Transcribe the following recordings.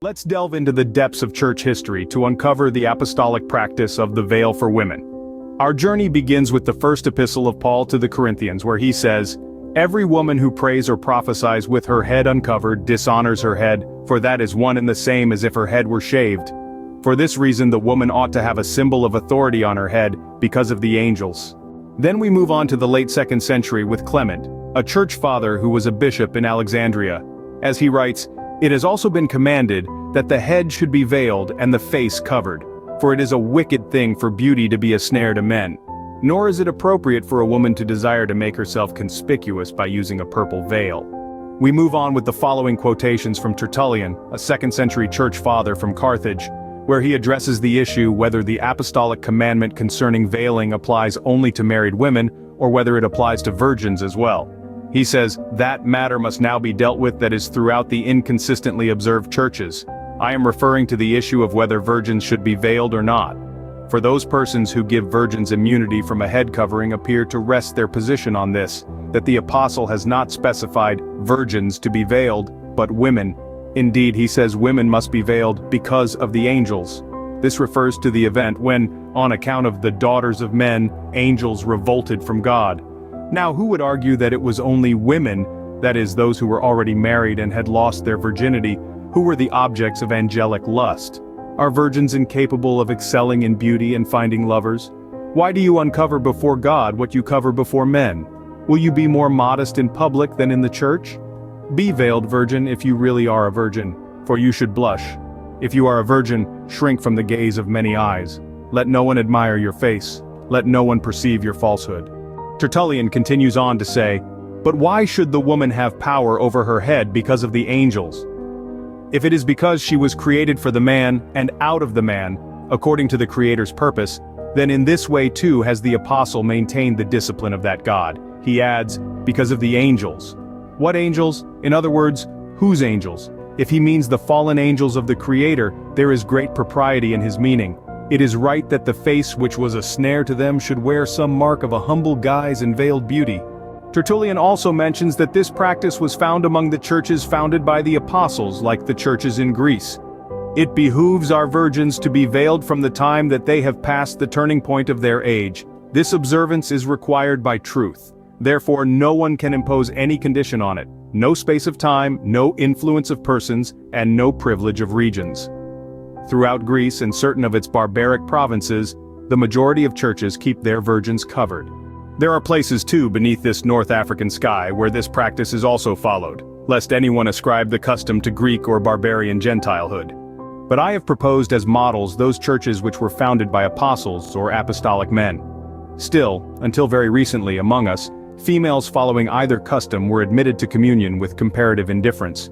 Let's delve into the depths of church history to uncover the apostolic practice of the veil for women. Our journey begins with the first epistle of Paul to the Corinthians, where he says, "Every woman who prays or prophesies with her head uncovered dishonors her head, for that is one and the same as if her head were shaved. For this reason the woman ought to have a symbol of authority on her head, because of the angels." Then we move on to the late 2nd century with Clement, a church father who was a bishop in Alexandria. As he writes, "It has also been commanded that the head should be veiled and the face covered, for it is a wicked thing for beauty to be a snare to men. Nor is it appropriate for a woman to desire to make herself conspicuous by using a purple veil." We move on with the following quotations from Tertullian, a 2nd century church father from Carthage, where he addresses the issue whether the apostolic commandment concerning veiling applies only to married women, or whether it applies to virgins as well. He says, "That matter must now be dealt with that is throughout the inconsistently observed churches. I am referring to the issue of whether virgins should be veiled or not. For those persons who give virgins immunity from a head covering appear to rest their position on this, that the apostle has not specified virgins to be veiled, but women. Indeed, he says women must be veiled because of the angels. This refers to the event when, on account of the daughters of men, angels revolted from God. Now who would argue that it was only women, that is, those who were already married and had lost their virginity, who were the objects of angelic lust? Are virgins incapable of excelling in beauty and finding lovers? Why do you uncover before God what you cover before men? Will you be more modest in public than in the church? Be veiled, virgin, if you really are a virgin, for you should blush. If you are a virgin, shrink from the gaze of many eyes. Let no one admire your face. Let no one perceive your falsehood." Tertullian continues on to say, "But why should the woman have power over her head because of the angels? If it is because she was created for the man, and out of the man, according to the Creator's purpose, then in this way too has the apostle maintained the discipline of that God." He adds, "Because of the angels." What angels? In other words, whose angels? If he means the fallen angels of the Creator, there is great propriety in his meaning. It is right that the face which was a snare to them should wear some mark of a humble guise and veiled beauty. Tertullian also mentions that this practice was found among the churches founded by the apostles, like the churches in Greece. "It behooves our virgins to be veiled from the time that they have passed the turning point of their age. This observance is required by truth. Therefore no one can impose any condition on it, no space of time, no influence of persons, and no privilege of regions." Throughout Greece and certain of its barbaric provinces, the majority of churches keep their virgins covered. There are places too beneath this North African sky where this practice is also followed, lest anyone ascribe the custom to Greek or barbarian Gentilehood. But I have proposed as models those churches which were founded by apostles or apostolic men. Still, until very recently among us, females following either custom were admitted to communion with comparative indifference.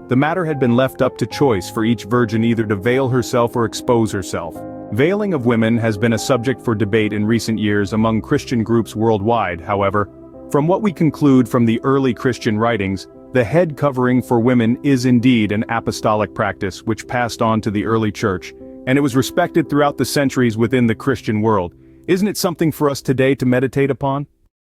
The matter had been left up to choice for each virgin either to veil herself or expose herself. Veiling of women has been a subject for debate in recent years among Christian groups worldwide, however. From what we conclude from the early Christian writings, the head covering for women is indeed an apostolic practice which passed on to the early church, and it was respected throughout the centuries within the Christian world. Isn't it something for us today to meditate upon?